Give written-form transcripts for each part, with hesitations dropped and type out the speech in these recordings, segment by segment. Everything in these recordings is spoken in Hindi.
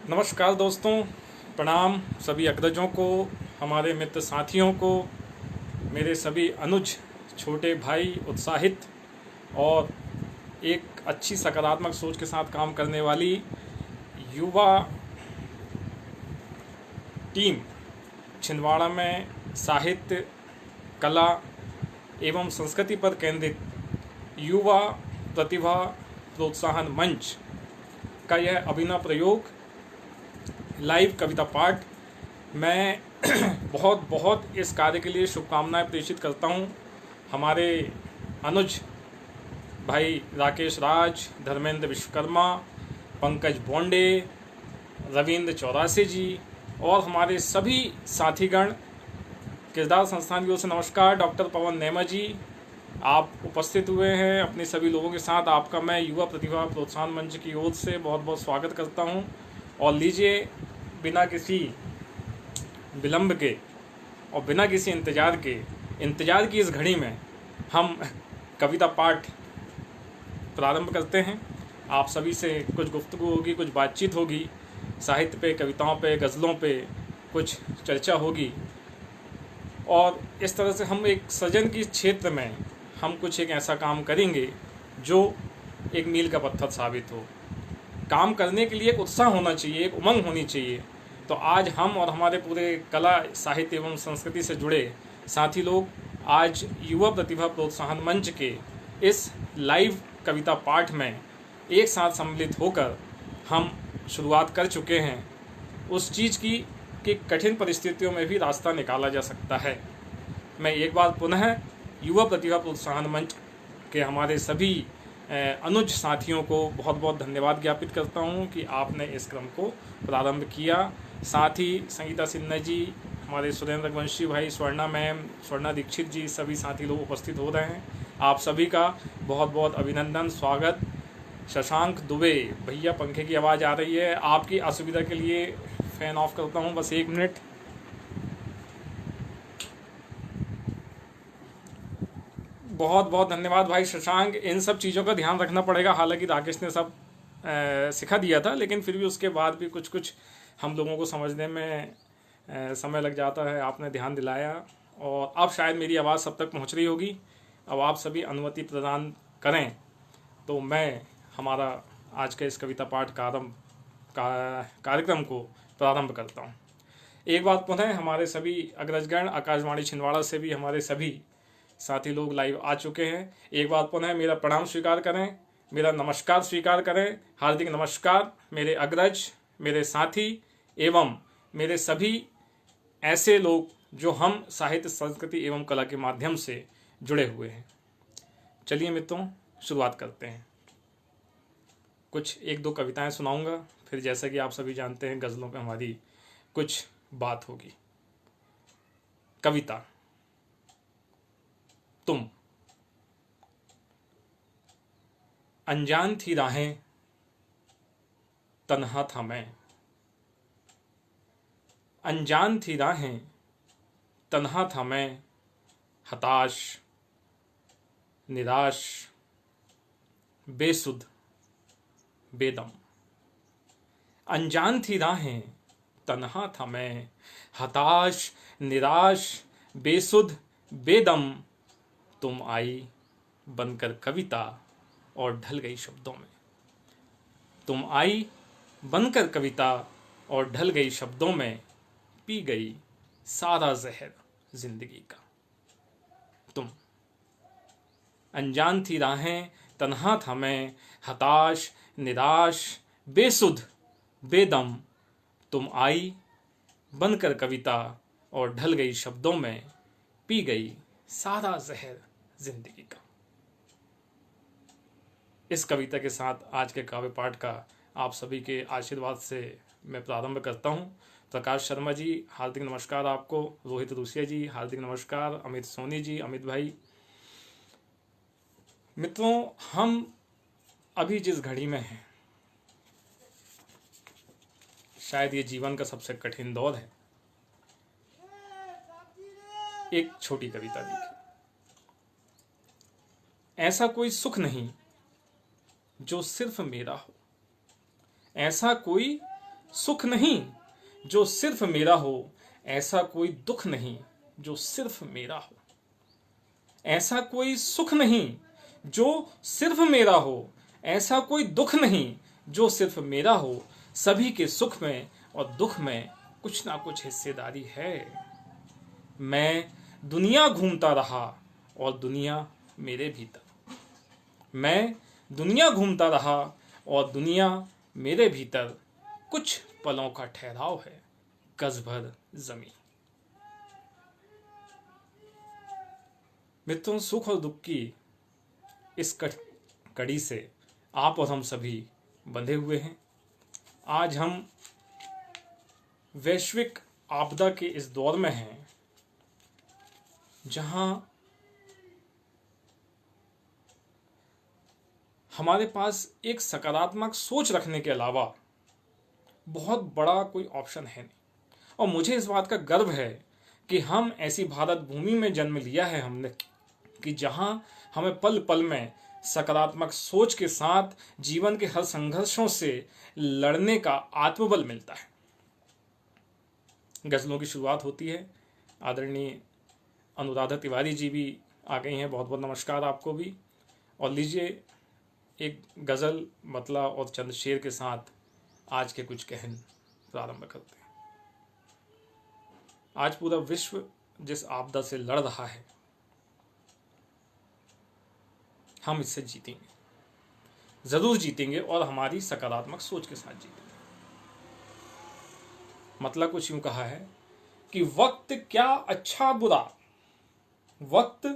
नमस्कार दोस्तों, प्रणाम सभी अग्रजों को, हमारे मित्र साथियों को, मेरे सभी अनुज, छोटे भाई, उत्साहित और एक अच्छी सकारात्मक सोच के साथ काम करने वाली युवा टीम छिंदवाड़ा में साहित्य, कला एवं संस्कृति पर केंद्रित युवा प्रतिभा प्रोत्साहन मंच का यह अभिनव प्रयोग लाइव कविता पाठ। मैं बहुत बहुत इस कार्य के लिए शुभकामनाएं प्रेषित करता हूं। हमारे अनुज भाई राकेश राज, धर्मेंद्र विश्वकर्मा, पंकज बोंडे, रविंद्र चौरासी जी और हमारे सभी साथीगण, किरदार संस्थान की ओर से नमस्कार। डॉक्टर पवन नेमा जी, आप उपस्थित हुए हैं अपने सभी लोगों के साथ। आपका मैं युवा प्रतिभा प्रोत्साहन मंच की ओर से बहुत बहुत स्वागत करता हूं। और लीजिए, बिना किसी विलंब के और बिना किसी इंतजार की इस घड़ी में हम कविता पाठ प्रारंभ करते हैं। आप सभी से कुछ गुफ्तगू होगी, कुछ बातचीत होगी, साहित्य पे, कविताओं पे, गज़लों पे कुछ चर्चा होगी और इस तरह से हम एक सृजन की क्षेत्र में हम कुछ एक ऐसा काम करेंगे जो एक मील का पत्थर साबित हो। काम करने के लिए एक उत्साह होना चाहिए, एक उमंग होनी चाहिए। तो आज हम और हमारे पूरे कला, साहित्य एवं संस्कृति से जुड़े साथी लोग आज युवा प्रतिभा प्रोत्साहन मंच के इस लाइव कविता पाठ में एक साथ सम्मिलित होकर हम शुरुआत कर चुके हैं उस चीज़ की कि कठिन परिस्थितियों में भी रास्ता निकाला जा सकता है। मैं एक बार पुनः युवा प्रतिभा प्रोत्साहन मंच के हमारे सभी अनुज साथियों को बहुत बहुत धन्यवाद ज्ञापित करता हूं कि आपने इस क्रम को प्रारंभ किया। साथ ही संगीता सिन्हा जी, हमारे सुरेंद्र रघुवंशी भाई, स्वर्णा मैम, स्वर्णा दीक्षित जी, सभी साथी लोग उपस्थित हो रहे हैं। आप सभी का बहुत बहुत अभिनंदन, स्वागत। शशांक दुबे भैया, पंखे की आवाज़ आ रही है, आपकी असुविधा के लिए फ़ैन ऑफ करता हूँ, बस 1 मिनट। बहुत बहुत धन्यवाद भाई शशांक। इन सब चीज़ों का ध्यान रखना पड़ेगा। हालांकि राकेश ने सब सिखा दिया था, लेकिन फिर भी उसके बाद भी कुछ कुछ हम लोगों को समझने में समय लग जाता है। आपने ध्यान दिलाया और अब शायद मेरी आवाज़ सब तक पहुंच रही होगी। अब आप सभी अनुमति प्रदान करें तो मैं हमारा आज के इस कविता पाठ कार्यक्रम को प्रारंभ करता हूँ। एक बात पुनः, हमारे सभी अग्रजगण, आकाशवाणी छिंदवाड़ा से भी हमारे सभी साथी लोग लाइव आ चुके हैं। एक बार पुनः मेरा प्रणाम स्वीकार करें, मेरा नमस्कार स्वीकार करें। हार्दिक नमस्कार मेरे अग्रज, मेरे साथी एवं मेरे सभी ऐसे लोग जो हम साहित्य, संस्कृति एवं कला के माध्यम से जुड़े हुए हैं। चलिए मित्रों, शुरुआत करते हैं। कुछ 1-2 कविताएं सुनाऊंगा, फिर जैसा कि आप सभी जानते हैं गज़लों पे हमारी कुछ बात होगी। कविता। तुम। अनजान थी राहें, तन्हा था मैं। अनजान थी राहें, तन्हा था मैं, हताश, निराश, बेसुध, बेदम। अनजान थी राहें, तन्हा था मैं, हताश, निराश, बेसुध, बेदम। तुम आई बनकर कविता और ढल गई शब्दों में। तुम आई बनकर कविता और ढल गई शब्दों में, पी गई सारा जहर जिंदगी का। तुम। अनजान थी राहें, तन्हा था मैं, हताश, निराश, बेसुध, बेदम। तुम आई बनकर कविता और ढल गई शब्दों में, पी गई सारा जहर जिंदगी का। इस कविता के साथ आज के काव्य पाठ का आप सभी के आशीर्वाद से मैं प्रारंभ करता हूं। प्रकाश शर्मा जी, हार्दिक नमस्कार आपको। रोहित रूसिया जी, हार्दिक नमस्कार। अमित सोनी जी, अमित भाई। मित्रों, हम अभी जिस घड़ी में हैं, शायद ये जीवन का सबसे कठिन दौर है। एक छोटी कविता देखिए। ऐसा कोई सुख नहीं जो सिर्फ मेरा हो, ऐसा कोई सुख नहीं जो सिर्फ मेरा हो, ऐसा कोई दुख नहीं जो सिर्फ मेरा हो। ऐसा कोई सुख नहीं जो सिर्फ मेरा हो, ऐसा कोई दुख नहीं जो सिर्फ मेरा हो। सभी के सुख में और दुख में कुछ ना कुछ हिस्सेदारी है। मैं दुनिया घूमता रहा और दुनिया मेरे भीतर। मैं दुनिया घूमता रहा और दुनिया मेरे भीतर। कुछ पलों का ठहराव है, गज भर जमीन। मित्रों, सुख और दुख की इस कड़ी से आप और हम सभी बंधे हुए हैं। आज हम वैश्विक आपदा के इस दौर में हैं, जहां हमारे पास एक सकारात्मक सोच रखने के अलावा बहुत बड़ा कोई ऑप्शन है नहीं। और मुझे इस बात का गर्व है कि हम ऐसी भारत भूमि में जन्म लिया है हमने, कि जहां हमें पल पल में सकारात्मक सोच के साथ जीवन के हर संघर्षों से लड़ने का आत्मबल मिलता है। गजलों की शुरुआत होती है। आदरणीय अनुराधा तिवारी जी भी आ गई हैं, बहुत बहुत नमस्कार आपको भी। और लीजिए एक गजल, मतला और चंद शेर के साथ आज के कुछ कहन प्रारंभ करते हैं। आज पूरा विश्व जिस आपदा से लड़ रहा है, हम इससे जीतेंगे, जरूर जीतेंगे, और हमारी सकारात्मक सोच के साथ जीतेंगे। मतलब कुछ यूं कहा है कि वक्त क्या अच्छा बुरा, वक्त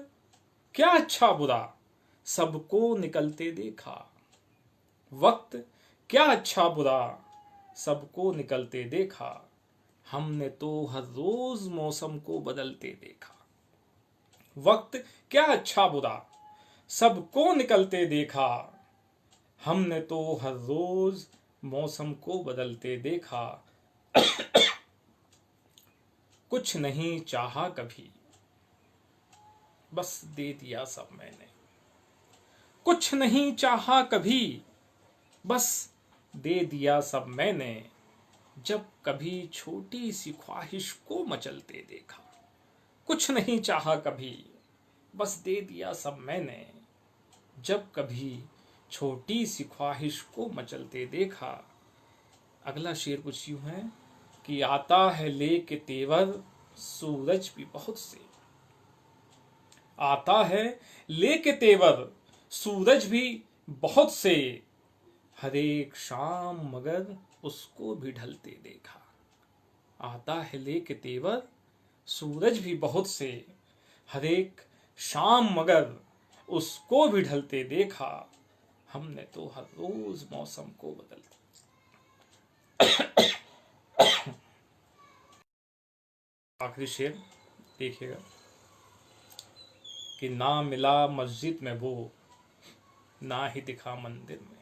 क्या अच्छा बुरा, सबको निकलते देखा। वक्त क्या अच्छा बुरा, सबको निकलते देखा। हमने तो हर रोज मौसम को बदलते देखा। वक्त क्या अच्छा बुरा, सबको निकलते देखा। हमने तो हर रोज मौसम को बदलते देखा। कुछ नहीं चाहा कभी, बस दे दिया सब मैंने। कुछ नहीं चाहा कभी, बस दे दिया सब मैंने। जब कभी छोटी सी ख्वाहिश को मचलते देखा। कुछ नहीं चाहा कभी, बस दे दिया सब मैंने। जब कभी छोटी सी ख्वाहिश को मचलते देखा। अगला शेर कुछ यूं है कि आता है लेके तेवर, सूरज भी बहुत से। आता है लेके तेवर, सूरज भी बहुत से। हर एक शाम मगर उसको भी ढलते देखा। आता है लेके तेवर, सूरज भी बहुत से। हर एक शाम मगर उसको भी ढलते देखा। हमने तो हर रोज मौसम को बदलते। आखिरी शेर देखिएगा कि ना मिला मस्जिद में वो, ना ही दिखा मंदिर में।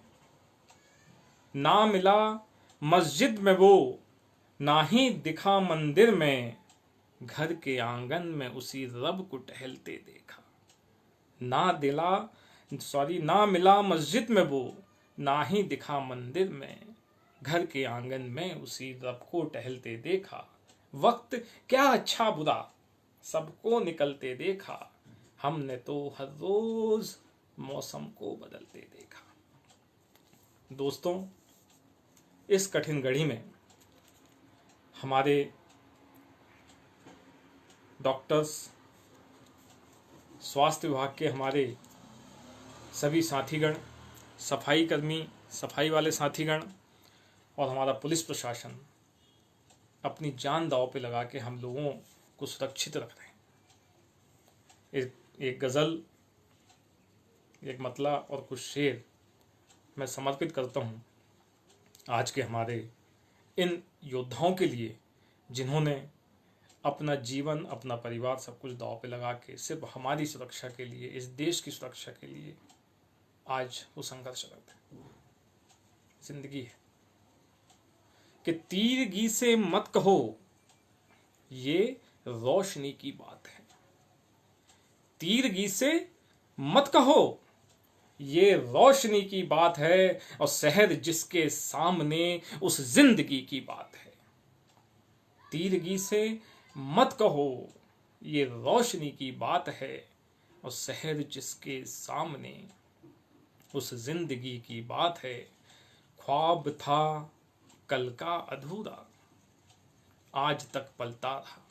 ना मिला मस्जिद में वो, ना ही दिखा मंदिर में। घर के आंगन में उसी रब को टहलते देखा। ना मिला मस्जिद में वो, ना ही दिखा मंदिर में। घर के आंगन में उसी रब को टहलते देखा। वक्त क्या अच्छा बुरा, सबको निकलते देखा। हमने तो हर रोज मौसम को बदलते देखा। दोस्तों, इस कठिन घड़ी में हमारे डॉक्टर्स, स्वास्थ्य विभाग के हमारे सभी साथीगण, सफाई कर्मी, सफाई वाले साथीगण और हमारा पुलिस प्रशासन अपनी जान दांव पे लगा के हम लोगों को सुरक्षित रख रहे हैं। एक गज़ल, एक मतला और कुछ शेर मैं समर्पित करता हूँ आज के हमारे इन योद्धाओं के लिए, जिन्होंने अपना जीवन, अपना परिवार सब कुछ दांव पे लगा के सिर्फ हमारी सुरक्षा के लिए, इस देश की सुरक्षा के लिए आज वो संघर्ष करते हैं। जिंदगी है कि तीरगी से मत कहो, ये रोशनी की बात है। तीरगी से मत कहो, ये रोशनी की बात है, और शहर जिसके सामने उस जिंदगी की बात है। तीरगी से मत कहो ये रोशनी की बात है, और शहर जिसके सामने उस जिंदगी की बात है। ख्वाब था कल का अधूरा, आज तक पलता रहा।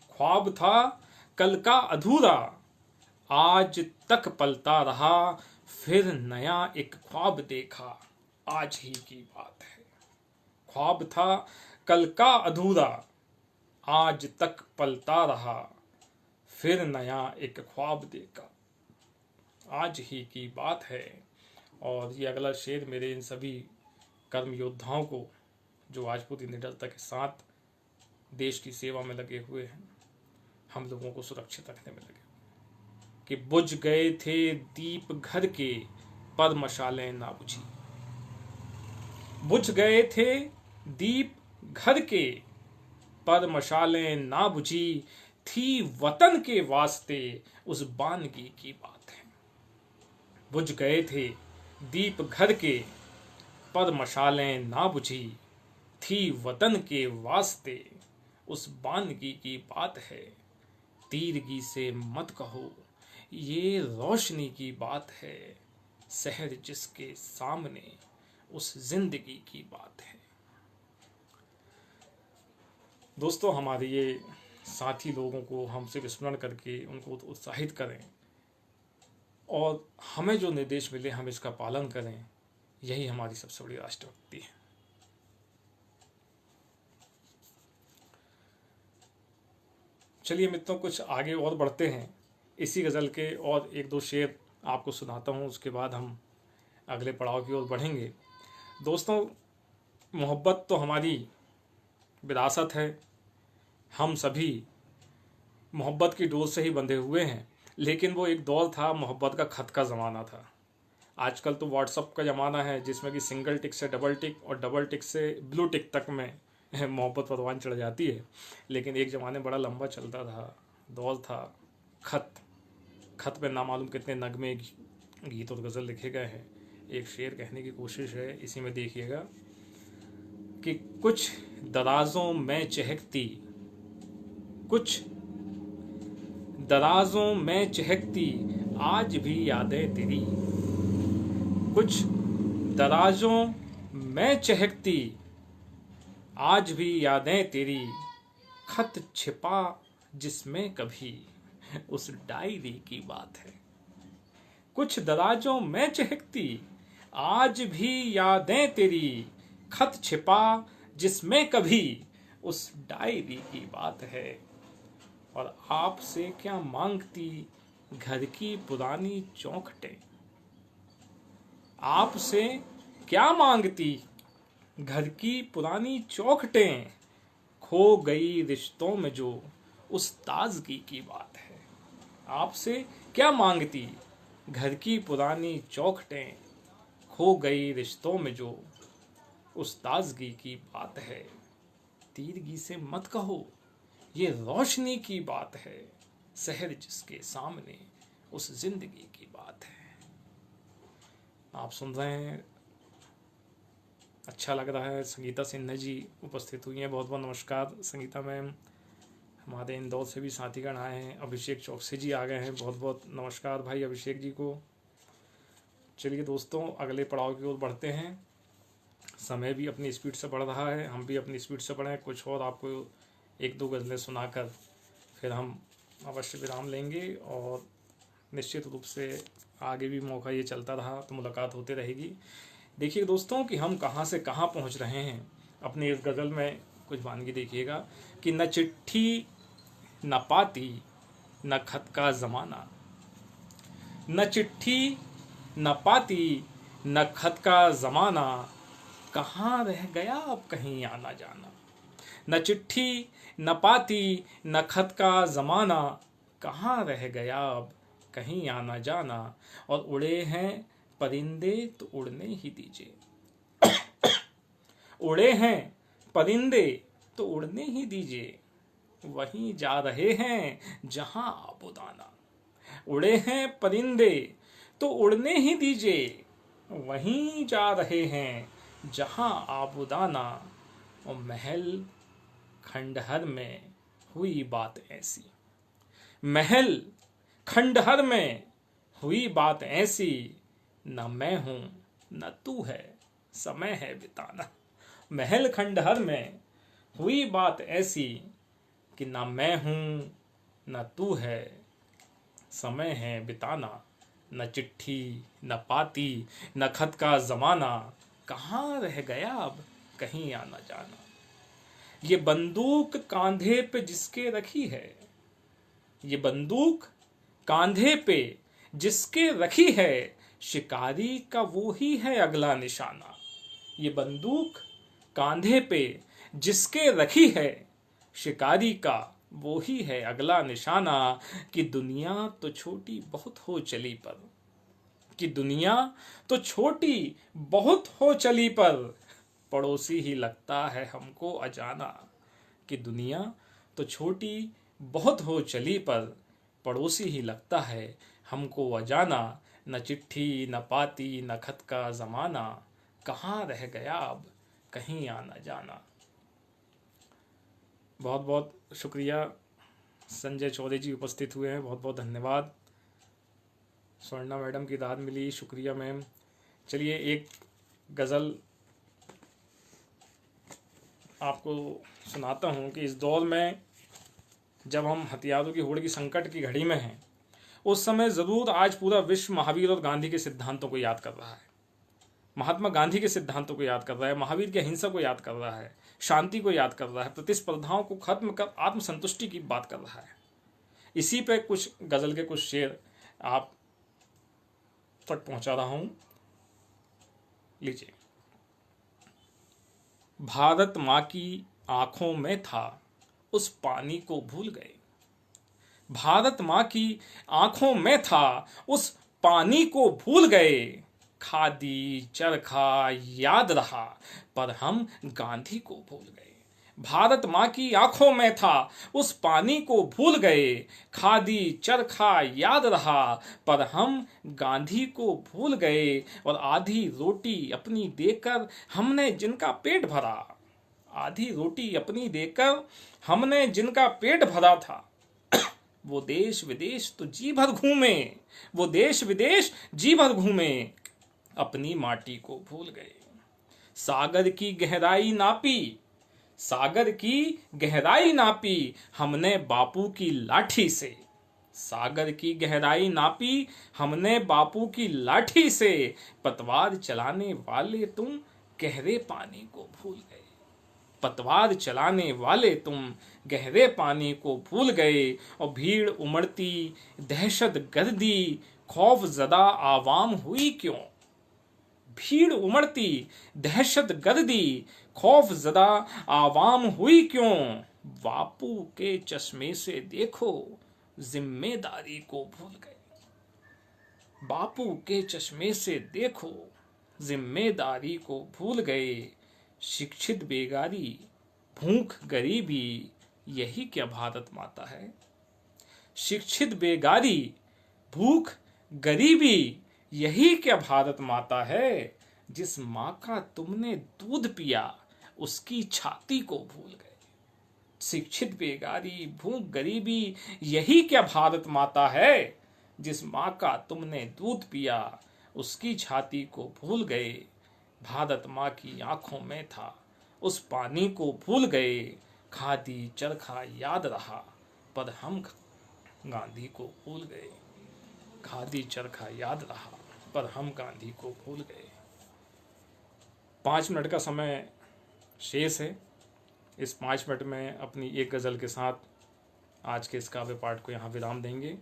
ख्वाब था कल का अधूरा, आज तक पलता रहा। फिर नया एक ख्वाब देखा, आज ही की बात है। ख्वाब था कल का अधूरा, आज तक पलता रहा। फिर नया एक ख्वाब देखा, आज ही की बात है। और ये अगला शेर मेरे इन सभी कर्म योद्धाओं को, जो आज पूरी निडरता के साथ देश की सेवा में लगे हुए हैं, हम लोगों को सुरक्षित रखने में लगे, कि बुझ गए थे दीप घर के, पर मशालें ना बुझी। बुझ गए थे दीप घर के, पर मशालें ना बुझी। थी वतन के वास्ते उस बानगी की बात है। बुझ गए थे दीप घर के, पर मशालें ना बुझी। थी वतन के वास्ते उस बानगी की बात है। तीरगी से मत कहो ये रोशनी की बात है, शहर जिसके सामने उस जिंदगी की बात है। दोस्तों, हमारे ये साथी लोगों को हमसे विस्मरण करके उनको उत्साहित करें, और हमें जो निर्देश मिले हम इसका पालन करें, यही हमारी सबसे बड़ी राष्ट्रभक्ति है। चलिए मित्रों, कुछ आगे और बढ़ते हैं। इसी गज़ल के और एक दो शेर आपको सुनाता हूँ, उसके बाद हम अगले पड़ाव की ओर बढ़ेंगे। दोस्तों, मोहब्बत तो हमारी विरासत है, हम सभी मोहब्बत की डोर से ही बंधे हुए हैं। लेकिन वो एक दौर था, मोहब्बत का खत का ज़माना था। आजकल तो व्हाट्सअप का ज़माना है, जिसमें कि सिंगल टिक से डबल टिक और डबल टिक से ब्लू टिक तक में मोहब्बत परवान चढ़ जाती है। लेकिन एक ज़माने बड़ा लंबा चलता था, दौर था खत। खत पे ना मालूम कितने नगमे, गीत और गज़ल लिखे गए हैं। एक शेर कहने की कोशिश है, इसी में देखिएगा कि कुछ दराजों में चहकती, कुछ दराजों में चहकती आज भी यादें तेरी। कुछ दराजों में चहकती आज भी यादें तेरी। खत छिपा जिसमें कभी उस डायरी की बात है। कुछ दराजों में चहकती आज भी यादें तेरी। खत छिपा जिसमें कभी उस डायरी की बात है। और आपसे क्या मांगती घर की पुरानी चौखटें। आपसे क्या मांगती घर की पुरानी चौखटें। खो गई रिश्तों में जो उस ताजगी की बात है। आपसे क्या मांगती घर की पुरानी चौखटें। खो गई रिश्तों में जो उस ताजगी की बात है। तीरगी से मत कहो ये रोशनी की बात है, शहर जिसके सामने उस जिंदगी की बात है। आप सुन रहे हैं, अच्छा लग रहा है। संगीता सिन्हा जी उपस्थित हुई हैं, बहुत बहुत नमस्कार संगीता मैम। हमारे इंदौर से भी साथीगण आए हैं, अभिषेक चौकसी जी आ गए हैं, बहुत बहुत नमस्कार भाई अभिषेक जी को। चलिए दोस्तों, अगले पड़ाव की ओर बढ़ते हैं। समय भी अपनी स्पीड से बढ़ रहा है, हम भी अपनी स्पीड से बढ़ें। कुछ और आपको एक दो गज़लें सुनाकर फिर हम अवश्य विराम लेंगे, और निश्चित रूप से आगे भी मौका ये चलता रहा तो मुलाकात होती रहेगी। देखिए दोस्तों कि हम कहाँ से कहाँ पहुँच रहे हैं। अपनी इस गज़ल में कुछ वानगी देखिएगा कि न चिट्ठी न पाती न खत का ज़माना। न चिट्ठी न पाती न खत का ज़माना। कहाँ रह गया अब कहीं आना जाना। न चिट्ठी न पाती न खत का ज़माना। कहाँ रह गया अब कहीं आना जाना। और उड़े हैं परिंदे तो उड़ने ही दीजिए। उड़े हैं परिंदे तो उड़ने ही दीजिए। वहीं जा रहे हैं जहां आबोदाना। उड़े हैं परिंदे तो उड़ने ही दीजिए, वहीं जा रहे हैं जहां आबुदाना। और महल खंडहर में हुई बात ऐसी, महल खंडहर में हुई बात ऐसी, न मैं हूं न तू है, समय है बिताना। महल खंडहर में हुई बात ऐसी कि न मैं हूं न तू है, समय है बिताना। न चिट्ठी न पाती न खत का जमाना, कहाँ रह गया अब कहीं आना जाना। ये बंदूक कांधे पे जिसके रखी है, ये बंदूक कांधे पे जिसके रखी है, शिकारी का वो ही है अगला निशाना। ये बंदूक कांधे पे जिसके रखी है, शिकारी का वो ही है अगला निशाना। कि दुनिया तो छोटी बहुत हो चली पर, कि दुनिया तो छोटी बहुत हो चली पर, पड़ोसी ही लगता है हमको अजाना। कि दुनिया तो छोटी बहुत हो चली पर, पड़ोसी ही लगता है हमको अजाना। न चिट्ठी न पाती न खत का जमाना, कहाँ रह गया अब कहीं आना जाना। बहुत बहुत शुक्रिया, संजय चौधरी जी उपस्थित हुए हैं, बहुत बहुत धन्यवाद। स्वर्णा मैडम की दाद मिली, शुक्रिया मैम। चलिए एक गज़ल आपको सुनाता हूँ कि इस दौर में जब हम हथियारों की होड़ की संकट की घड़ी में हैं, उस समय ज़रूर आज पूरा विश्व महावीर और गांधी के सिद्धांतों को याद कर रहा है, महात्मा गांधी के सिद्धांतों को याद कर रहा है, महावीर की अहिंसा को याद कर रहा है, शांति को याद कर रहा है, प्रतिस्पर्धाओं को खत्म कर आत्मसंतुष्टि की बात कर रहा है। इसी पे कुछ गज़ल के कुछ शेर आप तक पहुंचा रहा हूं, लीजिए। भारत माँ की आंखों में था, उस पानी को भूल गए। भारत माँ की आंखों में था, उस पानी को भूल गए। खादी चरखा याद रहा, पर हम गांधी को भूल गए। भारत माँ की आंखों में था, उस पानी को भूल गए। खादी चरखा याद रहा, पर हम गांधी को भूल गए। और आधी रोटी अपनी देकर हमने जिनका पेट भरा, आधी रोटी अपनी देकर हमने जिनका पेट भरा था, वो देश विदेश तो जी भर घूमे, वो देश विदेश जी भर घूमे, अपनी माटी को भूल गए। सागर की गहराई नापी, सागर की गहराई नापी हमने बापू की लाठी से। सागर की गहराई नापी हमने बापू की लाठी से, पतवार चलाने वाले तुम गहरे पानी को भूल गए। पतवार चलाने वाले तुम गहरे पानी को भूल गए। और भीड़ उमड़ती दहशत गर्दी, खौफ ज़दा आवाम हुई क्यों। भीड़ उमड़ती दहशत गर्दी, खौफ ज़दा आवाम हुई क्यों। बापू के चश्मे से देखो, जिम्मेदारी को भूल गए। बापू के चश्मे से देखो, जिम्मेदारी को भूल गए। शिक्षित बेगारी, भूख गरीबी, यही क्या भारत माता है। शिक्षित बेगारी, भूख गरीबी, यही क्या भारत माता है। जिस माँ का तुमने दूध पिया, उसकी छाती को भूल गए। शिक्षित बेगारी, भूख गरीबी, यही क्या भारत माता है। जिस माँ का तुमने दूध पिया, उसकी छाती को भूल गए। भारत माँ की आंखों में था, उस पानी को भूल गए। खादी चरखा याद रहा, पर हम गांधी को भूल गए। खादी चरखा याद रहा, पर हम गांधी को भूल गए। 5 मिनट का समय शेष है। इस 5 मिनट में अपनी एक गज़ल के साथ आज के इस काव्य पाठ को यहाँ विराम देंगे।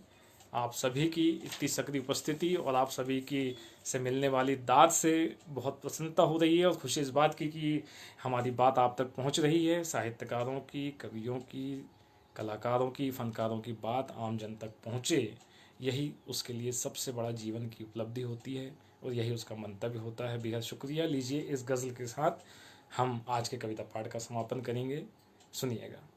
आप सभी की इतनी सक्रिय उपस्थिति और आप सभी की से मिलने वाली दाद से बहुत प्रसन्नता हो रही है और खुशी इस बात की कि हमारी बात आप तक पहुंच रही है। साहित्यकारों की, कवियों की, कलाकारों की, फनकारों की बात आम जन तक पहुंचे, यही उसके लिए सबसे बड़ा जीवन की उपलब्धि होती है और यही उसका मंतव्य होता है। बेहद शुक्रिया। लीजिए इस गज़ल के साथ हम आज के कविता पाठ का समापन करेंगे। सुनिएगा।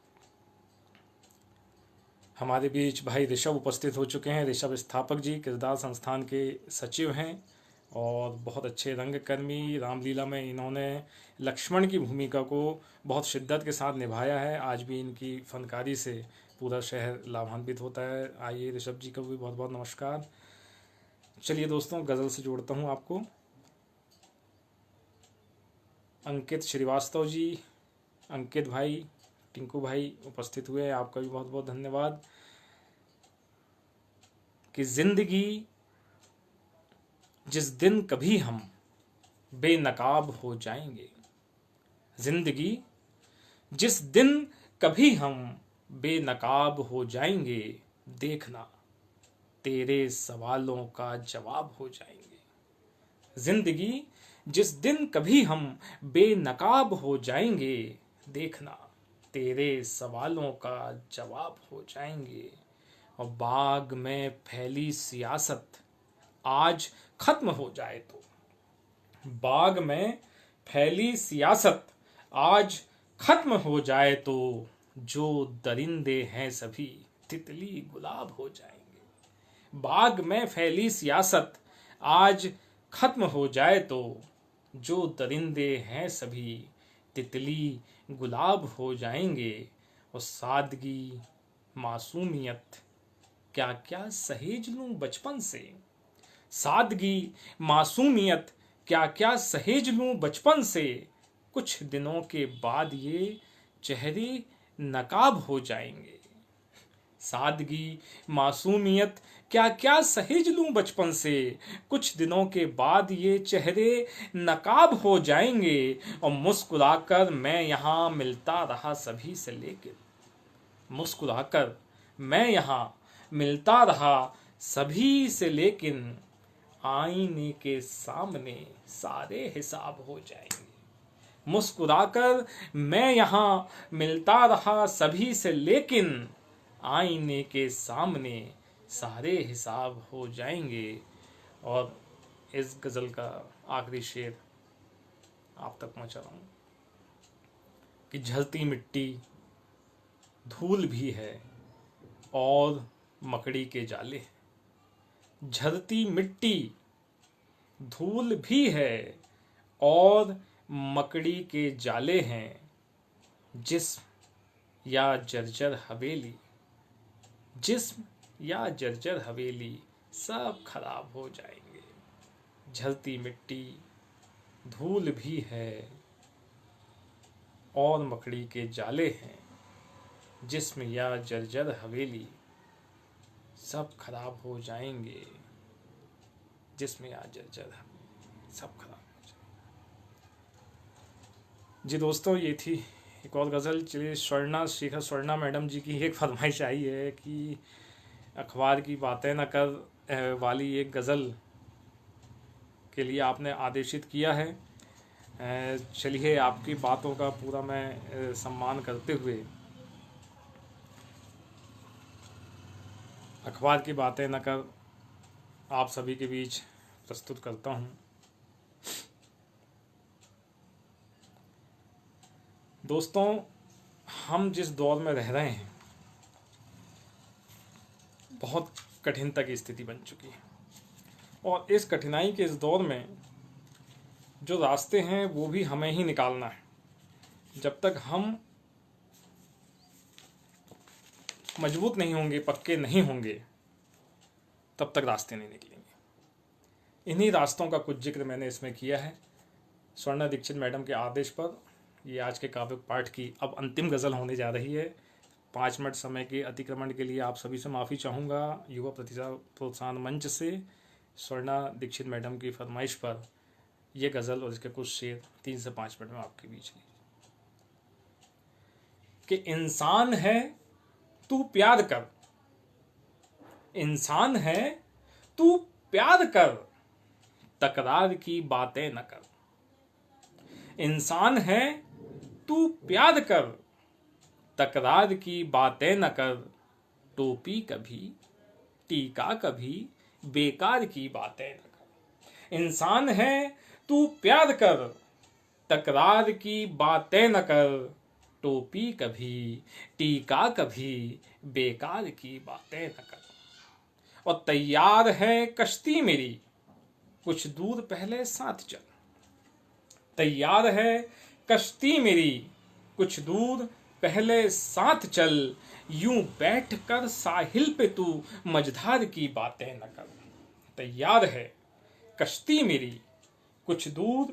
हमारे बीच भाई ऋषभ उपस्थित हो चुके हैं। ऋषभ स्थापक जी किरदार संस्थान के सचिव हैं और बहुत अच्छे रंगकर्मी। रामलीला में इन्होंने लक्ष्मण की भूमिका को बहुत शिद्दत के साथ निभाया है। आज भी इनकी फनकारी से पूरा शहर लाभान्वित होता है। आइए ऋषभ जी को भी बहुत बहुत नमस्कार। चलिए दोस्तों, गज़ल से जोड़ता हूँ आपको। अंकित श्रीवास्तव जी, अंकित भाई, टिंकू भाई उपस्थित हुए हैं, आपका भी बहुत बहुत धन्यवाद। कि जिंदगी जिस दिन कभी हम बेनकाब हो जाएंगे, जिंदगी जिस दिन कभी हम बेनकाब हो जाएंगे, देखना तेरे सवालों का जवाब हो जाएंगे। जिंदगी जिस दिन कभी हम बेनकाब हो जाएंगे, देखना तेरे सवालों का जवाब हो जाएंगे। और बाग में फैली सियासत आज खत्म हो जाए तो, बाग में फैली सियासत आज खत्म हो जाए तो, जो दरिंदे हैं सभी तितली गुलाब हो जाएंगे। बाग में फैली सियासत आज खत्म हो जाए तो, जो दरिंदे हैं सभी तितली गुलाब हो जाएंगे। और सादगी मासूमियत क्या क्या सहेज लूं बचपन से, सादगी मासूमियत क्या क्या सहेज लूं बचपन से, कुछ दिनों के बाद ये चेहरे नकाब हो जाएंगे। सादगी मासूमियत क्या क्या सहेज लूं बचपन से, कुछ दिनों के बाद ये चेहरे नकाब हो जाएंगे। और मुस्कुराकर मैं यहाँ मिलता रहा सभी से, लेकिन मुस्कुराकर मैं यहाँ मिलता रहा सभी से, लेकिन आईने के सामने सारे हिसाब हो जाएंगे। मुस्कुराकर मैं यहाँ मिलता रहा सभी से, लेकिन आईने के सामने सारे हिसाब हो जाएंगे। और इस गज़ल का आखिरी शेर आप तक पहुँचा रहा हूँ कि झलती मिट्टी धूल भी है और मकड़ी के जाले, झलती मिट्टी धूल भी है और मकड़ी के जाले हैं, जिस्म या जर्जर हवेली, जिस्म या जर्जर हवेली सब खराब हो जाएंगे। झलती मिट्टी धूल भी है और मकड़ी के जाले हैं, जिस्म या जर्जर हवेली सब खराब हो जाएंगे। जिस्म या जर्जर सब खराब हो जाएंगे। जी दोस्तों, ये थी एक और गज़ल। चलिए, शेखर स्वर्णा मैडम जी की एक फरमाइश आई है कि अखबार की बातें न कर वाली एक गज़ल के लिए आपने आदेशित किया है। चलिए, आपकी बातों का पूरा मैं सम्मान करते हुए अखबार की बातें न कर आप सभी के बीच प्रस्तुत करता हूँ। दोस्तों, हम जिस दौर में रह रहे हैं, बहुत कठिनता की स्थिति बन चुकी है। और इस कठिनाई के इस दौर में जो रास्ते हैं वो भी हमें ही निकालना है। जब तक हम मजबूत नहीं होंगे, पक्के नहीं होंगे, तब तक रास्ते नहीं निकलेंगे। इन्हीं रास्तों का कुछ जिक्र मैंने इसमें किया है। स्वर्णा दीक्षित मैडम के आदेश पर ये आज के काव्य पाठ की अब अंतिम गज़ल होने जा रही है। 5 मिनट समय के अतिक्रमण के लिए आप सभी से माफ़ी चाहूँगा। युवा प्रतिभा प्रोत्साहन मंच से स्वर्णा दीक्षित मैडम की फरमाइश पर यह गज़ल और इसके कुछ शेर 3 से 5 मिनट में आपके बीच ली। कि इंसान है तू प्यार कर, इंसान है तू प्यार कर, तकरार की बातें न कर। इंसान है तू प्यार कर, तकरार की बातें न कर। टोपी कभी, टीका कभी, बेकार की बातें न कर। इंसान है तू प्यार कर, तकरार की बातें न कर। टोपी कभी, टीका कभी, बेकार की बातें न कर। और तैयार है कश्ती मेरी, कुछ दूर पहले साथ चल। तैयार है कश्ती मेरी, कुछ दूर पहले साथ चल। यूं बैठ कर साहिल पे तू मझधार की बातें न कर। तैयार है कश्ती मेरी, कुछ दूर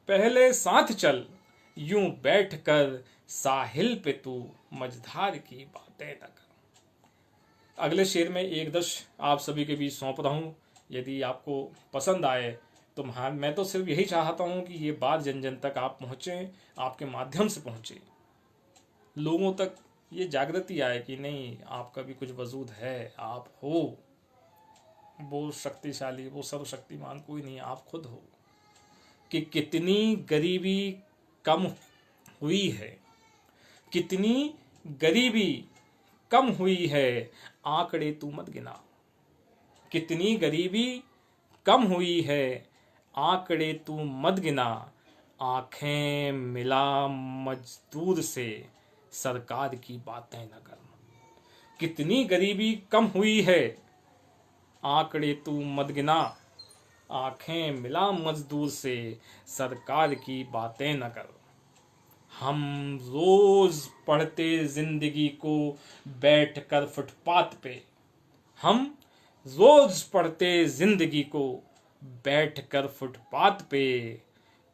पहले साथ चल। यूं बैठ कर साहिल पे तू मझधार की बातें न कर। अगले शेर में एक दश आप सभी के बीच सौंप रहा हूं। यदि आपको पसंद आए तो मैं तो सिर्फ यही चाहता हूं कि ये बात जन जन तक आप पहुंचे, आपके माध्यम से पहुंचे, लोगों तक ये जागृति आए कि नहीं, आपका भी कुछ वजूद है, आप हो वो शक्तिशाली, वो सर्वशक्तिमान कोई नहीं, आप खुद हो। कि कितनी गरीबी कम हुई है, कितनी गरीबी कम हुई है, आंकड़े तू मत गिना। कितनी गरीबी कम हुई है, आंकड़े तू मत गिना। आंखें मिला मजदूर से, सरकार की बातें न कर। कितनी गरीबी कम हुई है, आंकड़े तू मत गिना। आंखें मिला मजदूर से, सरकार की बातें न कर। हम रोज पढ़ते जिंदगी को बैठकर फुटपाथ पे। हम रोज पढ़ते जिंदगी को बैठकर फुटपाथ पे।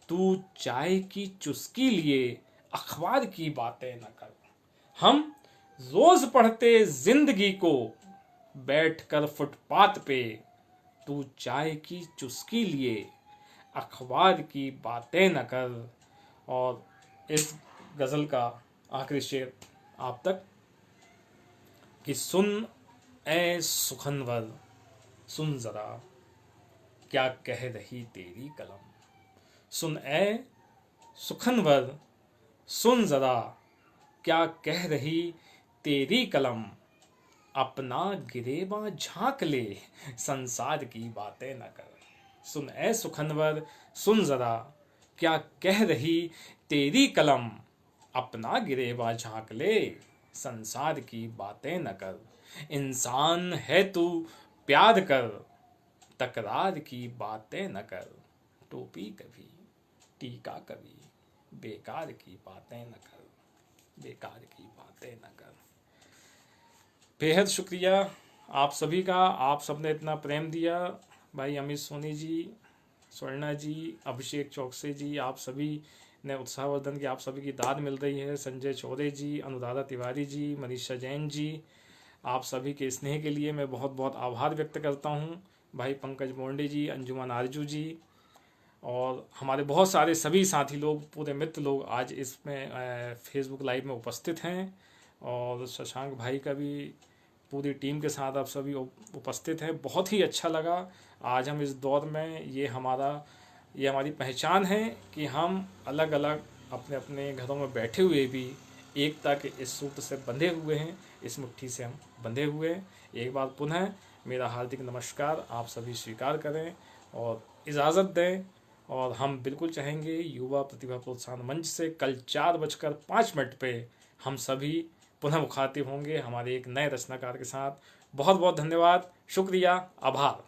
तू चाय की चुस्की लिए अखबार की बातें न कर। हम रोज पढ़ते जिंदगी को बैठकर फुटपाथ पे। तू चाय की चुस्की लिए अखबार की बातें न कर। और इस गज़ल का आखिरी शेर आप तक कि सुन ए सुखनवर, सुन जरा क्या कह रही तेरी कलम। सुन ए सुखनवर, सुन जरा क्या कह रही तेरी कलम। अपना गिरेबां झांक ले, संसार की बातें न कर। सुन ए सुखनवर, सुन जरा क्या कह रही तेरी कलम। अपना गिरेबां झांक ले, संसार की बातें न कर। इंसान है तू प्यार कर, तकरार की बातें न कर। टोपी कभी, टीका कभी, बेकार की बातें न कर। बेकार की बातें न कर। बेहद शुक्रिया आप सभी का, आप सबने इतना प्रेम दिया। भाई अमित सोनी जी, स्वर्णा जी, अभिषेक चौकसे जी, आप सभी ने उत्साहवर्धन की, आप सभी की दाद मिल रही है। संजय चौधरी जी, अनुराधा तिवारी जी, मनीषा जैन जी, आप सभी के स्नेह के लिए मैं बहुत बहुत आभार व्यक्त करता हूँ। भाई पंकज मोंडे जी, अंजुमन आरजू जी और हमारे बहुत सारे सभी साथी लोग, पूरे मित्र लोग आज इसमें फेसबुक लाइव में उपस्थित हैं। और शशांक भाई का भी पूरी टीम के साथ आप सभी उपस्थित हैं। बहुत ही अच्छा लगा। आज हम इस दौर में ये हमारी पहचान है कि हम अलग अलग अपने अपने घरों में बैठे हुए भी एकता के इस सूत्र से बंधे हुए हैं, इस मुट्ठी से हम बंधे हुए हैं। एक बार पुनः मेरा हार्दिक नमस्कार आप सभी स्वीकार करें और इजाज़त दें। और हम बिल्कुल चाहेंगे युवा प्रतिभा प्रोत्साहन मंच से कल 4:05 पे हम सभी पुनः मुखातिब होंगे हमारे एक नए रचनाकार के साथ। बहुत बहुत धन्यवाद, शुक्रिया, आभार।